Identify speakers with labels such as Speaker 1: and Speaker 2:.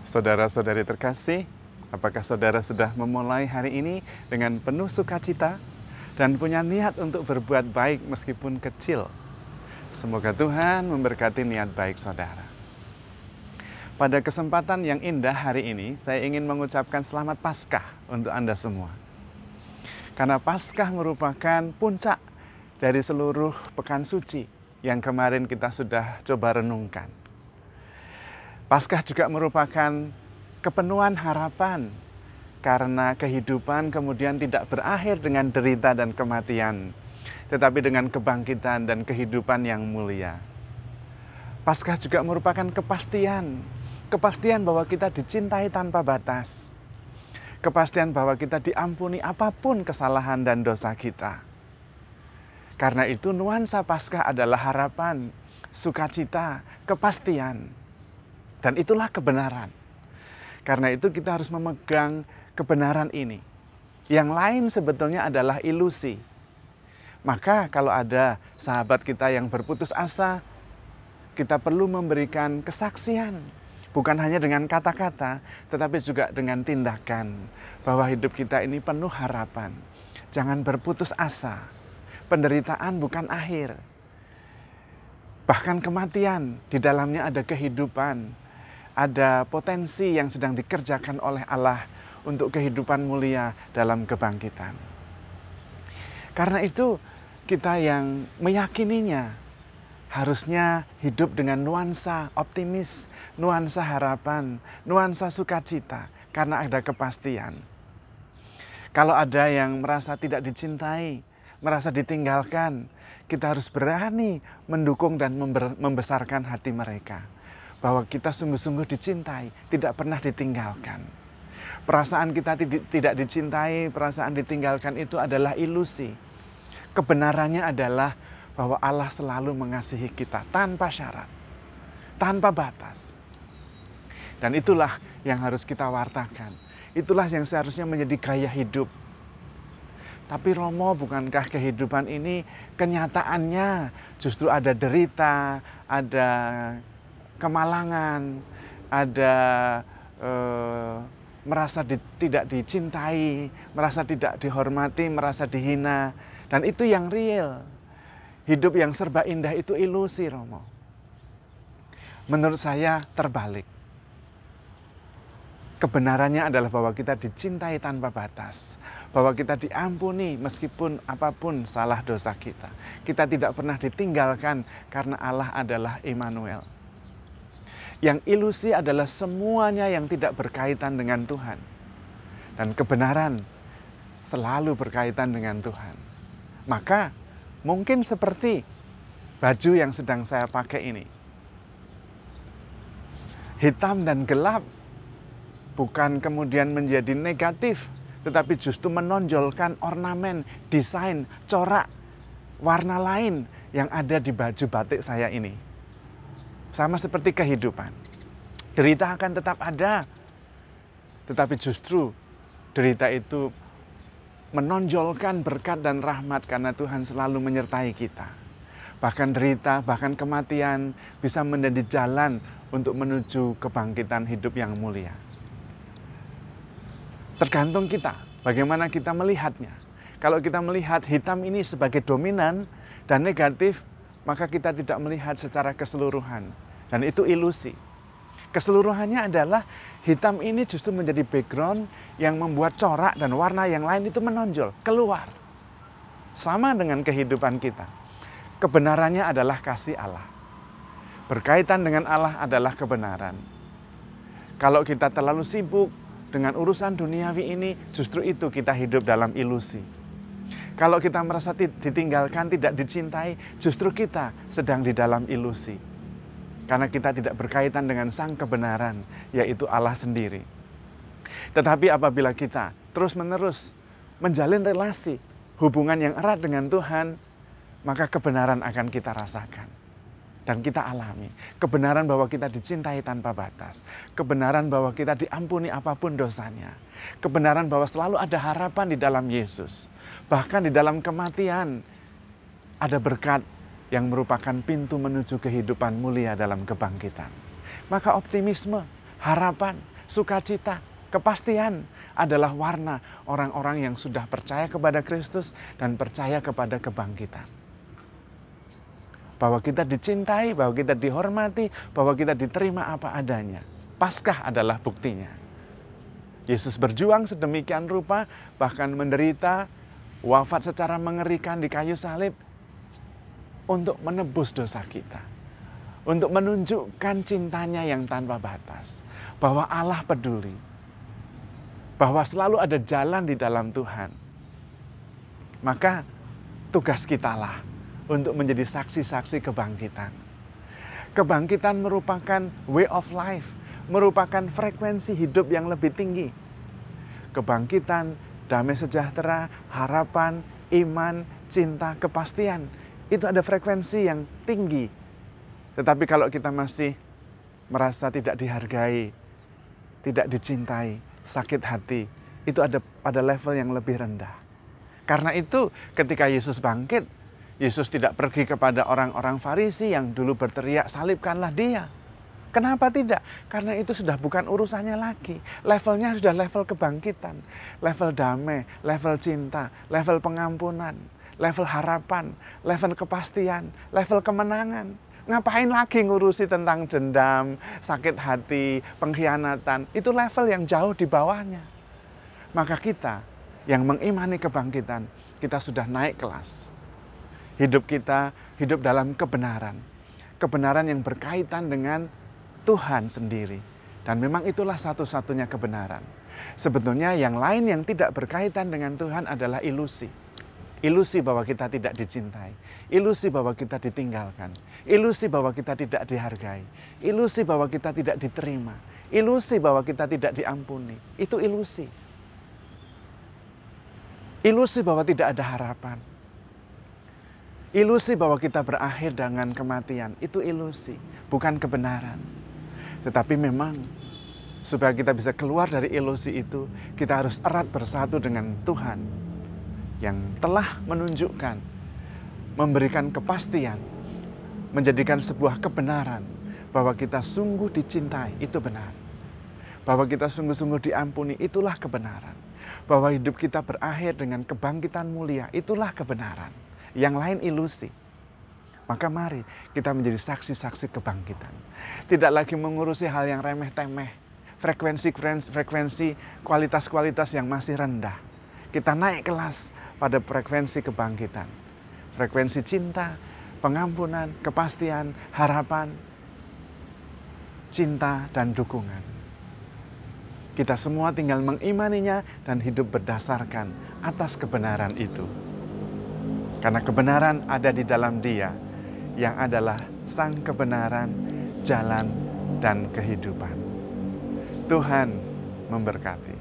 Speaker 1: Saudara-saudari terkasih, apakah saudara sudah memulai hari ini dengan penuh sukacita dan punya niat untuk berbuat baik meskipun kecil? Semoga Tuhan memberkati niat baik saudara. Pada kesempatan yang indah hari ini, saya ingin mengucapkan selamat Paskah untuk Anda semua. Karena Paskah merupakan puncak dari seluruh pekan suci yang kemarin kita sudah coba renungkan. Paskah juga merupakan kepenuhan harapan karena kehidupan kemudian tidak berakhir dengan derita dan kematian, tetapi dengan kebangkitan dan kehidupan yang mulia. Paskah juga merupakan kepastian bahwa kita dicintai tanpa batas, kepastian bahwa kita diampuni apapun kesalahan dan dosa kita. Karena itu nuansa Paskah adalah harapan, sukacita, kepastian. Dan itulah kebenaran. Karena itu kita harus memegang kebenaran ini. Yang lain sebetulnya adalah ilusi. Maka kalau ada sahabat kita yang berputus asa, kita perlu memberikan kesaksian. Bukan hanya dengan kata-kata, tetapi juga dengan tindakan. Bahwa hidup kita ini penuh harapan. Jangan berputus asa. Penderitaan bukan akhir. Bahkan kematian, di dalamnya ada kehidupan. Ada potensi yang sedang dikerjakan oleh Allah untuk kehidupan mulia dalam kebangkitan. Karena itu kita yang meyakininya harusnya hidup dengan nuansa optimis, nuansa harapan, nuansa sukacita karena ada kepastian. Kalau ada yang merasa tidak dicintai, merasa ditinggalkan, kita harus berani mendukung dan membesarkan hati mereka. Bahwa kita sungguh-sungguh dicintai, tidak pernah ditinggalkan. Perasaan kita tidak dicintai, perasaan ditinggalkan itu adalah ilusi. Kebenarannya adalah bahwa Allah selalu mengasihi kita tanpa syarat, tanpa batas. Dan itulah yang harus kita wartakan. Itulah yang seharusnya menjadi gaya hidup. Tapi Romo, bukankah kehidupan ini kenyataannya justru ada derita, ada kemalangan, ada merasa tidak dicintai, merasa tidak dihormati, merasa dihina. Dan itu yang real. Hidup yang serba indah itu ilusi, Romo. Menurut saya terbalik. Kebenarannya adalah bahwa kita dicintai tanpa batas. Bahwa kita diampuni meskipun apapun salah dosa kita. Kita tidak pernah ditinggalkan karena Allah adalah Immanuel. Yang ilusi adalah semuanya yang tidak berkaitan dengan Tuhan. Dan kebenaran selalu berkaitan dengan Tuhan. Maka mungkin seperti baju yang sedang saya pakai ini. Hitam dan gelap bukan kemudian menjadi negatif, tetapi justru menonjolkan ornamen, desain, corak, warna lain yang ada di baju batik saya ini. Sama seperti kehidupan. Derita akan tetap ada, tetapi justru derita itu menonjolkan berkat dan rahmat karena Tuhan selalu menyertai kita. Bahkan derita, bahkan kematian bisa menjadi jalan untuk menuju kebangkitan hidup yang mulia. Tergantung kita, bagaimana kita melihatnya. Kalau kita melihat hitam ini sebagai dominan dan negatif, maka kita tidak melihat secara keseluruhan. Dan itu ilusi. Keseluruhannya adalah hitam ini justru menjadi background yang membuat corak dan warna yang lain itu menonjol, keluar. Sama dengan kehidupan kita. Kebenarannya adalah kasih Allah. Berkaitan dengan Allah adalah kebenaran. Kalau kita terlalu sibuk dengan urusan duniawi ini, justru itu kita hidup dalam ilusi. Kalau kita merasa ditinggalkan, tidak dicintai, justru kita sedang di dalam ilusi. Karena kita tidak berkaitan dengan sang kebenaran, yaitu Allah sendiri. Tetapi apabila kita terus-menerus menjalin relasi, hubungan yang erat dengan Tuhan, maka kebenaran akan kita rasakan. Dan kita alami. Kebenaran bahwa kita dicintai tanpa batas. Kebenaran bahwa kita diampuni apapun dosanya. Kebenaran bahwa selalu ada harapan di dalam Yesus. Bahkan di dalam kematian ada berkat yang merupakan pintu menuju kehidupan mulia dalam kebangkitan. Maka optimisme, harapan, sukacita, kepastian adalah warna orang-orang yang sudah percaya kepada Kristus dan percaya kepada kebangkitan. Bahwa kita dicintai, bahwa kita dihormati, bahwa kita diterima apa adanya. Paskah adalah buktinya. Yesus berjuang sedemikian rupa, bahkan menderita, wafat secara mengerikan di kayu salib untuk menebus dosa kita. Untuk menunjukkan cintanya yang tanpa batas. Bahwa Allah peduli. Bahwa selalu ada jalan di dalam Tuhan. Maka tugas kitalah untuk menjadi saksi-saksi kebangkitan. Kebangkitan merupakan way of life, merupakan frekuensi hidup yang lebih tinggi. Kebangkitan, damai sejahtera, harapan, iman, cinta, kepastian. Itu ada frekuensi yang tinggi. Tetapi kalau kita masih merasa tidak dihargai, tidak dicintai, sakit hati, itu ada pada level yang lebih rendah. Karena itu ketika Yesus bangkit, Yesus tidak pergi kepada orang-orang Farisi yang dulu berteriak, salibkanlah dia. Kenapa tidak? Karena itu sudah bukan urusannya lagi. Levelnya sudah level kebangkitan, level damai, level cinta, level pengampunan, level harapan, level kepastian, level kemenangan. Ngapain lagi ngurusi tentang dendam, sakit hati, pengkhianatan. Itu level yang jauh di bawahnya. Maka kita yang mengimani kebangkitan, kita sudah naik kelas. Hidup kita hidup dalam kebenaran. Kebenaran yang berkaitan dengan Tuhan sendiri. Dan memang itulah satu-satunya kebenaran. Sebetulnya yang lain yang tidak berkaitan dengan Tuhan adalah ilusi. Ilusi bahwa kita tidak dicintai. Ilusi bahwa kita ditinggalkan. Ilusi bahwa kita tidak dihargai. Ilusi bahwa kita tidak diterima. Ilusi bahwa kita tidak diampuni. Itu ilusi. Ilusi bahwa tidak ada harapan. Ilusi bahwa kita berakhir dengan kematian. Itu ilusi, bukan kebenaran. Tetapi memang supaya kita bisa keluar dari ilusi itu, kita harus erat bersatu dengan Tuhan yang telah menunjukkan, memberikan kepastian, menjadikan sebuah kebenaran bahwa kita sungguh dicintai, itu benar. Bahwa kita sungguh-sungguh diampuni, itulah kebenaran. Bahwa hidup kita berakhir dengan kebangkitan mulia, itulah kebenaran. Yang lain ilusi. Maka mari kita menjadi saksi-saksi kebangkitan. Tidak lagi mengurusi hal yang remeh-temeh, frekuensi, kualitas-kualitas yang masih rendah. Kita naik kelas pada frekuensi kebangkitan. Frekuensi cinta, pengampunan, kepastian, harapan, cinta, dan dukungan. Kita semua tinggal mengimaninya dan hidup berdasarkan atas kebenaran itu. Karena kebenaran ada di dalam Dia, yang adalah Sang kebenaran, jalan, dan kehidupan. Tuhan memberkati.